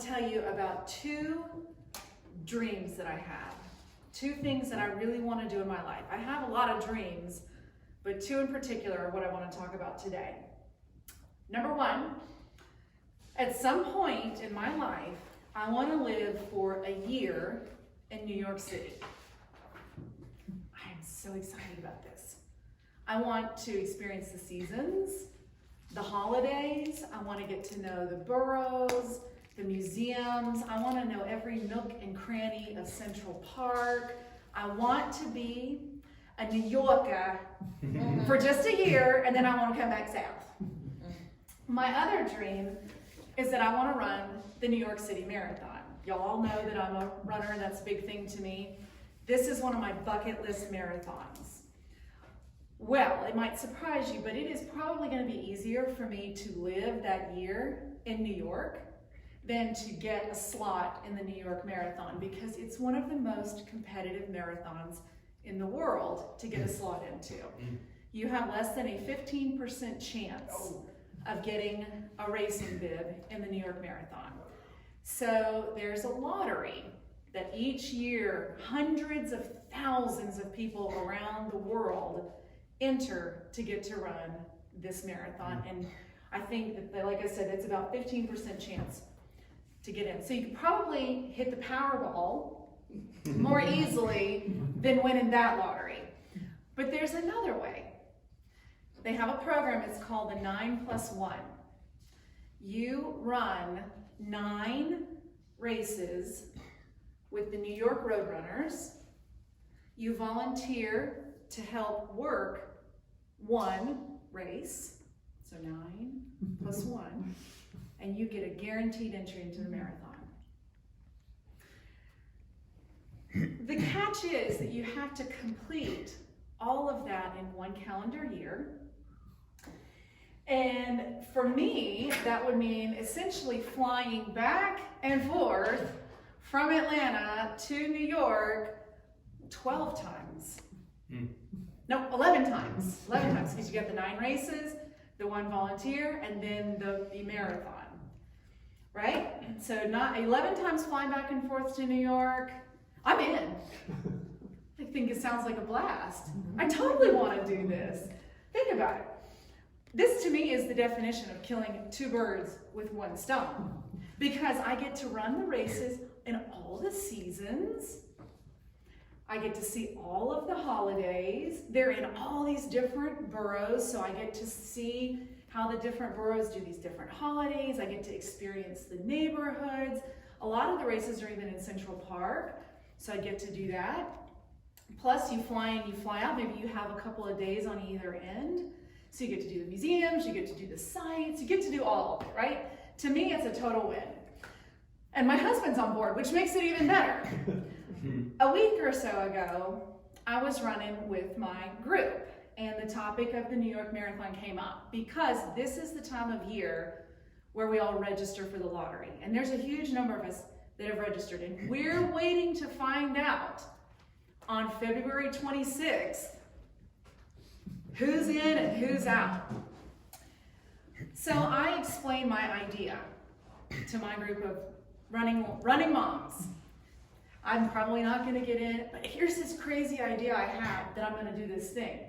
tell you about two dreams that I have. Two things that I really want to do in my life. I have a lot of dreams, but two in particular are what I want to talk about today. Number one, at some point in my life, I want to live for a year in New York City. I am so excited about this. I want to experience the seasons, the holidays. I want to get to know the boroughs, the museums. I want to know every nook and cranny of Central Park. I want to be a New Yorker for just a year, and then I want to come back south. My other dream is that I want to run the New York City Marathon. Y'all all know that I'm a runner, and that's a big thing to me. This is one of my bucket list marathons. Well, it might surprise you, but it is probably going to be easier for me to live that year in New York than to get a slot in the New York Marathon, because it's one of the most competitive marathons in the world to get a slot into. You have less than a 15% chance of getting a racing bib in the New York Marathon. So there's a lottery that each year hundreds of thousands of people around the world enter to get to run this marathon. And I think that, like I said, it's about 15% chance to get in. So you could probably hit the Powerball more easily than winning that lottery. But there's another way. They have a program, it's called the 9+1. You run 9 races with the New York Roadrunners. You volunteer to help work 1 race, so 9+1, and you get a guaranteed entry into the marathon. The catch is that you have to complete all of that in 1 calendar year. And for me, that would mean essentially flying back and forth from Atlanta to New York 12 times. No, 11 times. 11 times, because you got the 9 races, the 1 volunteer, and then the marathon. Right? So not 11 times flying back and forth to New York. I'm in. I think it sounds like a blast. I totally want to do this. Think about it. This to me is the definition of killing 2 birds with 1 stone, because I get to run the races in all the seasons. I get to see all of the holidays. They're in all these different boroughs, so I get to see how the different boroughs do these different holidays. I get to experience the neighborhoods. A lot of the races are even in Central Park, so I get to do that. Plus, you fly in, you fly out. Maybe you have a couple of days on either end. So you get to do the museums, you get to do the sites, you get to do all of it, right? To me, it's a total win. And my husband's on board, which makes it even better. A week or so ago, I was running with my group, and the topic of the New York Marathon came up, because this is the time of year where we all register for the lottery. And there's a huge number of us that have registered, and we're waiting to find out on February 26th who's in and who's out. So I explained my idea to my group of running moms. I'm probably not going to get in, but here's this crazy idea I have that I'm going to do this thing.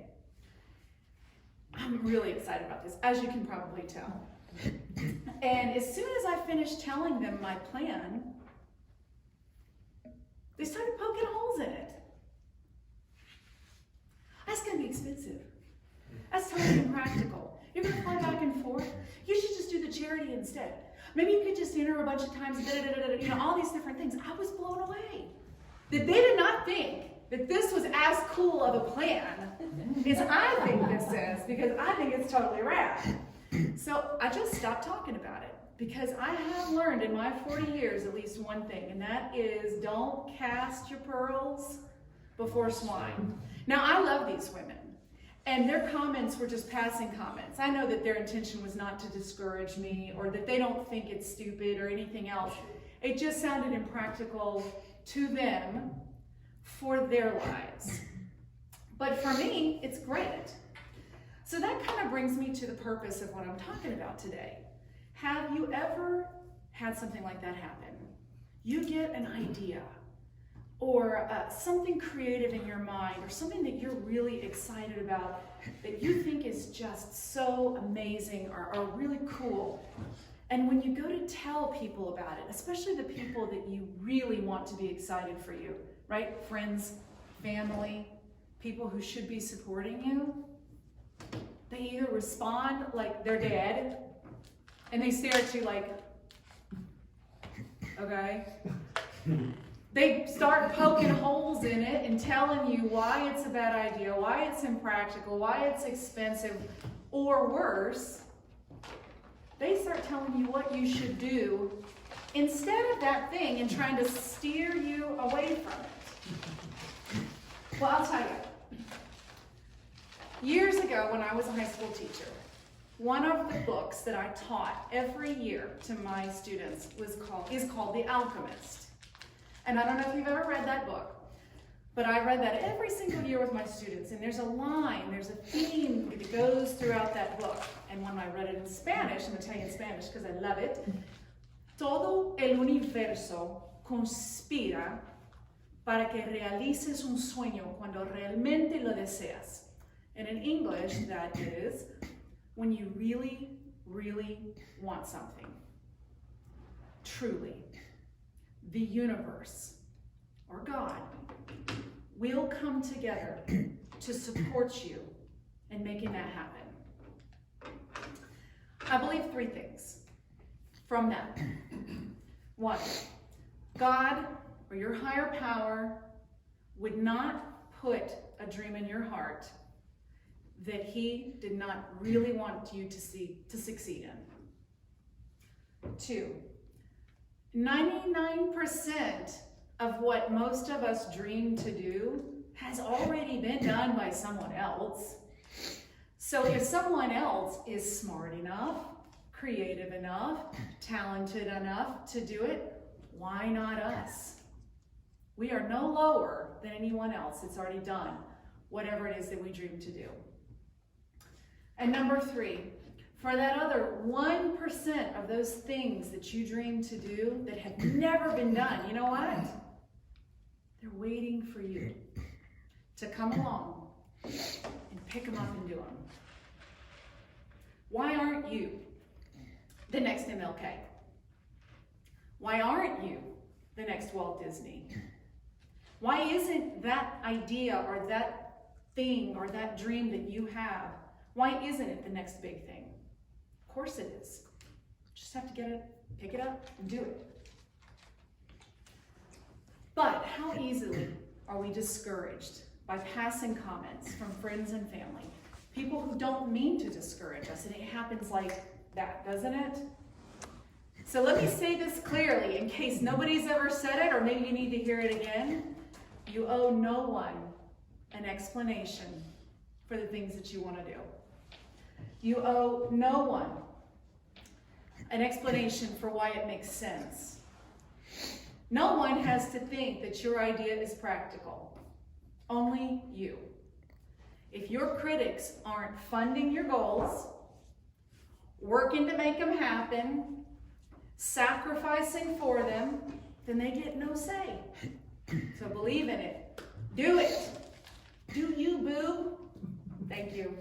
I'm really excited about this, as you can probably tell. And as soon as I finished telling them my plan, they started poking holes in it. That's going to be expensive. That's totally impractical. You're going to fly back and forth. You should just do the charity instead. Maybe you could just enter a bunch of times, you know, all these different things. I was blown away. That they did not think that this was as cool of a plan as I think this is, because I think it's totally rad. So I just stopped talking about it, because I have learned in my 40 years at least one thing, and that is don't cast your pearls before swine. Now, I love these women. And their comments were just passing comments. I know that their intention was not to discourage me, or that they don't think it's stupid or anything else. It just sounded impractical to them for their lives. But for me, it's great. So that kind of brings me to the purpose of what I'm talking about today. Have you ever had something like that happen. You get an idea or something creative in your mind or something that you're really excited about that you think is just so amazing or really cool. And when you go to tell people about it, especially the people that you really want to be excited for you, right? Friends, family, people who should be supporting you, they either respond like they're dead and they stare at you like, okay? They start poking holes in it and telling you why it's a bad idea, why it's impractical, why it's expensive, or worse, they start telling you what you should do instead of that thing and trying to steer you away from it. Well, I'll tell you. Years ago when I was a high school teacher, one of the books that I taught every year to my students is called The Alchemist. And I don't know if you've ever read that book, but I read that every single year with my students. And there's a line, there's a theme that goes throughout that book. And when I read it in Spanish, I'm Italian Spanish because I love it, todo el universo conspira para que realices un sueño cuando realmente lo deseas. And in English, that is, when you really, really want something. Truly. The universe, or God, will come together to support you in making that happen. I believe three things from that. One, God, or your higher power, would not put a dream in your heart that he did not really want you to succeed in. Two, 99% of what most of us dream to do has already been done by someone else. So if someone else is smart enough, creative enough, talented enough to do it, why not us? We are no lower than anyone else that's already done whatever it is that we dream to do. And number three, for that other 1% of those things that you dream to do that have never been done, you know what? They're waiting for you to come along and pick them up and do them. Why aren't you the next MLK? Why aren't you the next Walt Disney? Why isn't that idea or that thing or that dream that you have, why isn't it the next big thing? Of course it is. Just have to get it, pick it up, and do it. But how easily are we discouraged by passing comments from friends and family? People who don't mean to discourage us, and it happens like that, doesn't it? So let me say this clearly in case nobody's ever said it, or maybe you need to hear it again. You owe no one an explanation for the things that you want to do. You owe no one an explanation for why it makes sense. No one has to think that your idea is practical. Only you. If your critics aren't funding your goals, working to make them happen, sacrificing for them, then they get no say. So believe in it. Do it. Do you, boo? Thank you.